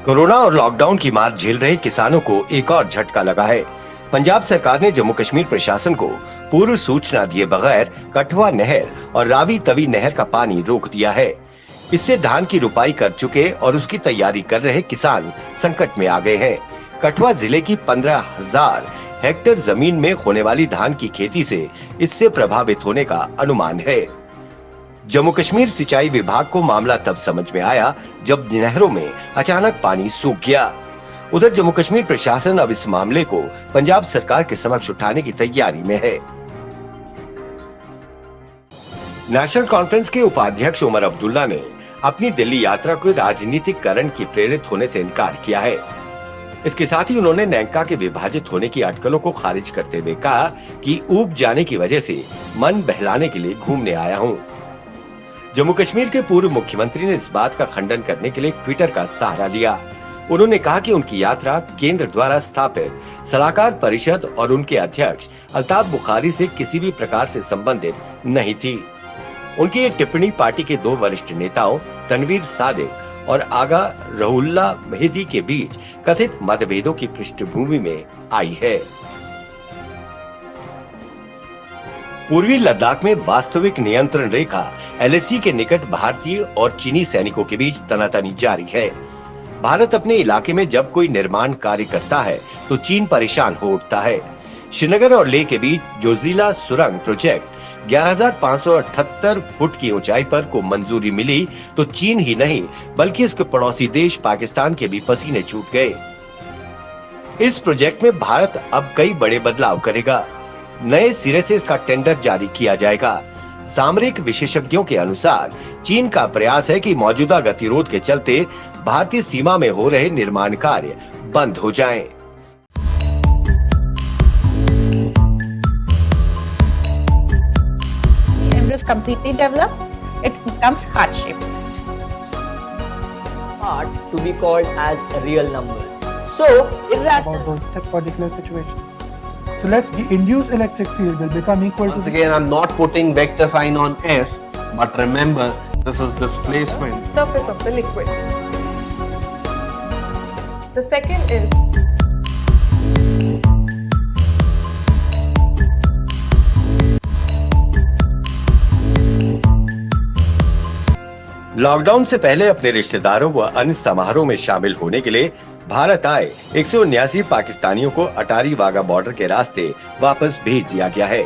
Corona और lockdown की मार झेल रहे किसानों को एक और झटका लगा है। पंजाब सरकार ने जम्मू कश्मीर प्रशासन को पूर्व सूचना दिए बगैर कठुआ नहर और रावी तवी नहर का पानी रोक दिया है। इससे धान की रुपाई कर चुके और उसकी तैयारी कर रहे किसान संकट में आ गए हैं। कठुआ जिले की 15,000 हेक्टेयर जमीन में होने वाली धान की खेती से इससे प्रभावित होने का अनुमान है। जम्मू कश्मीर सिंचाई विभाग को मामला तब समझ में आया जब नहरों में अचानक पानी सूख गया। उधर जम्मू कश्मीर प्रशासन अब इस मामले को पंजाब सरकार के समक्ष उठाने की तैयारी में है। नेशनल कॉन्फ्रेंस के उपाध्यक्ष उमर अब्दुल्ला ने अपनी दिल्ली यात्रा को राजनीतिकरण की प्रेरित होने से इनकार किया है। इसके साथ ही उन्होंने न्यांका के विभाजित होने की अटकलों को खारिज करते हुए कहा कि ऊब जाने की वजह से मन बहलाने के लिए घूमने आया हूं। जम्मू कश्मीर के पूर्व मुख्यमंत्री ने इस बात का खंडन करने के लिए ट्विटर का सहारा लिया। उन्होंने कहा कि उनकी यात्रा केंद्र द्वारा स्थापित सलाहकार परिषद और उनके अध्यक्ष अल्ताफ बुखारी से किसी भी प्रकार से संबंधित नहीं थी। उनकी ये टिप्पणी पार्टी के दो वरिष्ठ नेताओं तनवीर सादिक और आगा रहुल्ला मेहदी के बीच कथित मतभेदों की पृष्ठभूमि में आई है। पूर्वी लद्दाख में वास्तविक नियंत्रण रेखा एलएसी के निकट भारतीय और चीनी सैनिकों के बीच तनातनी जारी है। भारत अपने इलाके में जब कोई निर्माण कार्य करता है तो चीन परेशान हो उठता है। श्रीनगर और लेह के बीच जोजिला सुरंग प्रोजेक्ट 11,578 फुट की ऊंचाई पर को मंजूरी मिली तो चीन ही नहीं बल्कि इसके पड़ोसी देश पाकिस्तान के भी पसीने छूट गए। इस प्रोजेक्ट में भारत अब कई बड़े बदलाव करेगा। नए सिरे से इसका टेंडर जारी किया जाएगा। सामरिक विशेषज्ञों के अनुसार चीन का प्रयास है कि मौजूदा गतिरोध के चलते भारतीय सीमा में हो रहे निर्माण कार्य बंद हो जाएं। Is completely developed, it becomes hardship. Hard to be called as real numbers. So irrational. About those particular situation. So let's induce electric field will become equal Once to. again, I'm not putting vector sign on S, but remember this is displacement. Surface of the liquid. The second is lockdown से पहले अपने रिश्तेदारों व अन्य समारोह में शामिल होने के लिए भारत आए 179 पाकिस्तानियों को अटारी वाघा बॉर्डर के रास्ते वापस भेज दिया गया है।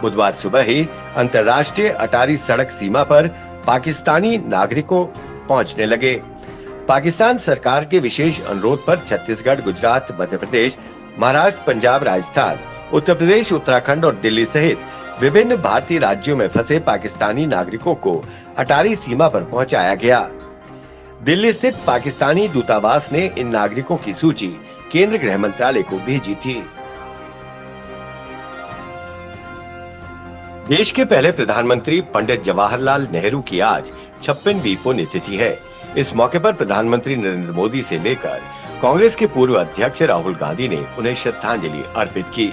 बुधवार सुबह ही अंतर्राष्ट्रीय अटारी सड़क सीमा पर पाकिस्तानी नागरिकों पहुंचने लगे। पाकिस्तान सरकार के विशेष अनुरोध पर छत्तीसगढ़, गुजरात, मध्य प्रदेश, महाराष्ट्र, पंजाब, राजस्थान, उत्तर प्रदेश, उत्तराखंड और दिल्ली सहित विभिन्न भारतीय राज्यों में फंसे पाकिस्तानी नागरिकों को अटारी सीमा पर पहुंचाया गया। दिल्ली स्थित पाकिस्तानी दूतावास ने इन नागरिकों की सूची केंद्रीय गृह मंत्रालय को भेजी थी। देश के पहले प्रधानमंत्री पंडित जवाहरलाल नेहरू की आज 56वीं पुण्यतिथि है। इस मौके पर प्रधानमंत्री नरेंद्र मोदी से लेकर कांग्रेस के पूर्व अध्यक्ष राहुल गांधी ने उन्हें श्रद्धांजलि अर्पित की।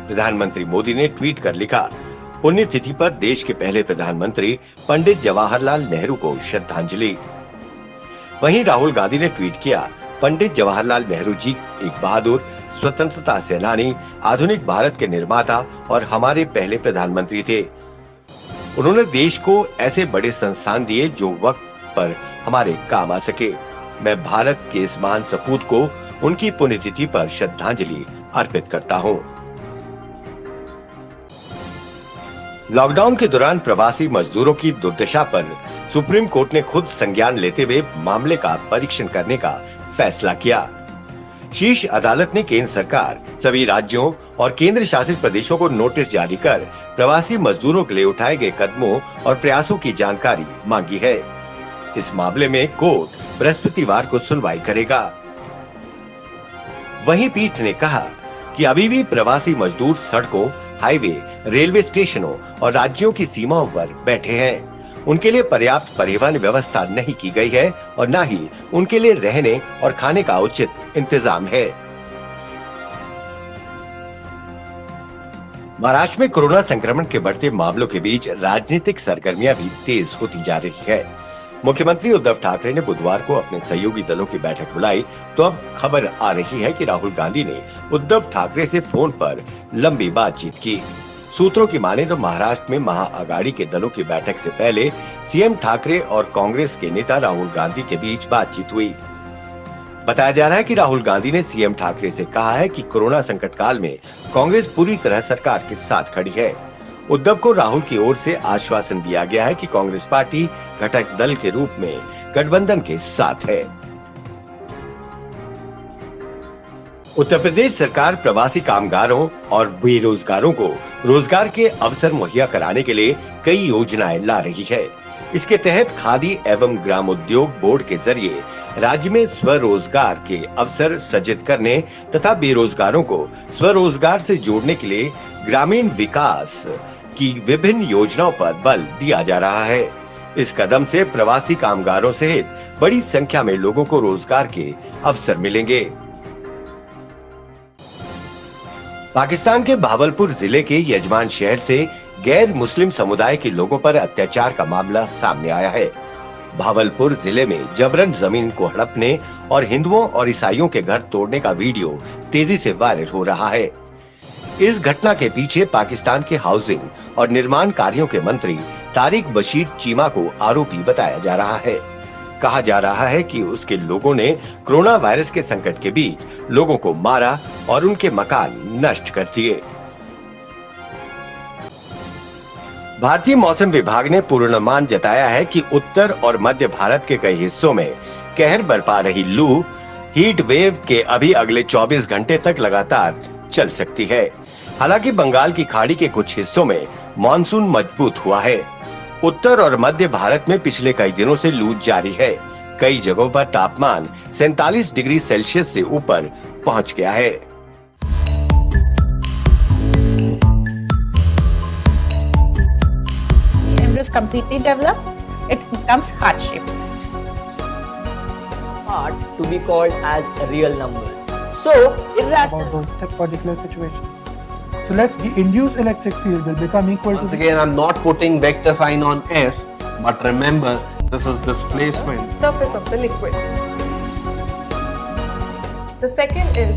प्रधानमंत्री मोदी ने ट्वीट कर लिखा, पुण्यतिथि पर देश के पहले प्रधानमंत्री पंडित जवाहरलाल नेहरू को श्रद्धांजलि। वहीं राहुल गांधी ने ट्वीट किया, पंडित जवाहरलाल नेहरू जी एक बहादुर स्वतंत्रता सेनानी, आधुनिक भारत के निर्माता और हमारे पहले प्रधानमंत्री थे। उन्होंने देश को ऐसे बड़े संस्थान दिए जो वक्त पर हमारे काम आ सके। मैं भारत के इस महान सपूत को उनकी पुण्यतिथि पर श्रद्धांजलि अर्पित करता हूं। लॉकडाउन के दौरान प्रवासी मजदूरों की दुर्दशा पर सुप्रीम कोर्ट ने खुद संज्ञान लेते हुए मामले का परीक्षण करने का फैसला किया। शीर्ष अदालत ने केंद्र सरकार, सभी राज्यों और केंद्र शासित प्रदेशों को नोटिस जारी कर प्रवासी मजदूरों के लिए उठाए गए कदमों और प्रयासों की जानकारी मांगी है। इस मामले में कोर्ट बृहस्पतिवार को सुनवाई करेगा। वहीं पीठ ने कहा कि अभी भी प्रवासी मजदूर सड़कों, हाईवे, रेलवे स्टेशनों और राज्यों की सीमाओं पर बैठे हैं। उनके लिए पर्याप्त परिवहन व्यवस्था नहीं की गई है और न ही उनके लिए रहने और खाने का उचित इंतजाम है। महाराष्ट्र में कोरोना संक्रमण के बढ़ते मामलों के बीच राजनीतिक सरगर्मियां भी तेज होती जा रही है। मुख्यमंत्री उद्धव ठाकरे ने बुधवार को अपने सहयोगी दलों की बैठक बुलाई तो अब खबर आ रही है कि राहुल गांधी ने उद्धव ठाकरे से फोन पर लंबी बातचीत की। सूत्रों की माने तो महाराष्ट्र में महाआघाड़ी के दलों की बैठक से पहले सीएम ठाकरे और कांग्रेस के नेता राहुल गांधी के बीच बातचीत हुई। बताया जा रहा है कि राहुल गांधी ने सीएम ठाकरे से कहा है कि कोरोना संकट काल में कांग्रेस पूरी तरह सरकार के साथ खड़ी है। उद्धव को राहुल की ओर से आश्वासन दिया गया है कि कांग्रेस पार्टी घटक दल के रूप में गठबंधन के साथ है। उत्तर प्रदेश सरकार प्रवासी कामगारों और बेरोजगारों को रोजगार के अवसर मुहैया कराने के लिए कई योजनाएं ला रही है। इसके तहत खादी एवं ग्रामोद्योग बोर्ड के जरिए राज्य में स्वरोजगार के अवसर सृजित करने तथा बेरोजगारों को स्वरोजगार से जोड़ने के लिए ग्रामीण विकास की विभिन्न योजनाओं पर बल दिया जा रहा है। इस कदम से प्रवासी कामगारों सहित बड़ी संख्या में लोगों को रोजगार के अवसर मिलेंगे। पाकिस्तान के भावलपुर जिले के यजमान शहर से गैर मुस्लिम समुदाय के लोगों पर अत्याचार का मामला सामने आया है। भावलपुर जिले में जबरन जमीन को हड़पने और हिंदुओं और ईसाइयों के घर तोड़ने का वीडियो तेजी से वायरल हो रहा है। इस घटना के पीछे पाकिस्तान के हाउसिंग और निर्माण कार्यों के मंत्री तारिक बशीर चीमा को आरोपी बताया जा रहा है। कहा जा रहा है कि उसके लोगों ने कोरोना वायरस के संकट के बीच लोगों को मारा और उनके मकान नष्ट कर दिए। भारतीय मौसम विभाग ने पूर्वानुमान जताया है कि उत्तर और मध्य भारत के कई हिस्सों में कहर बरपा रही लू हीट वेव के अभी अगले 24 घंटे तक लगातार चल सकती है। हालांकि बंगाल की खाड़ी के कुछ हिस्सों में मानसून मजबूत हुआ है। उत्तर और मध्य भारत में पिछले कई दिनों से लू जारी है। कई जगहों पर तापमान 47 डिग्री सेल्सियस से ऊपर पहुंच गया है। Emirates completely developed, it becomes hardship. Hard to be called as real numbers. So, irrational. about that particular situation. So let's the induced electric field will become equal Once to again, I'm not putting vector sign on S, but remember, this is displacement. surface of the liquid. The second is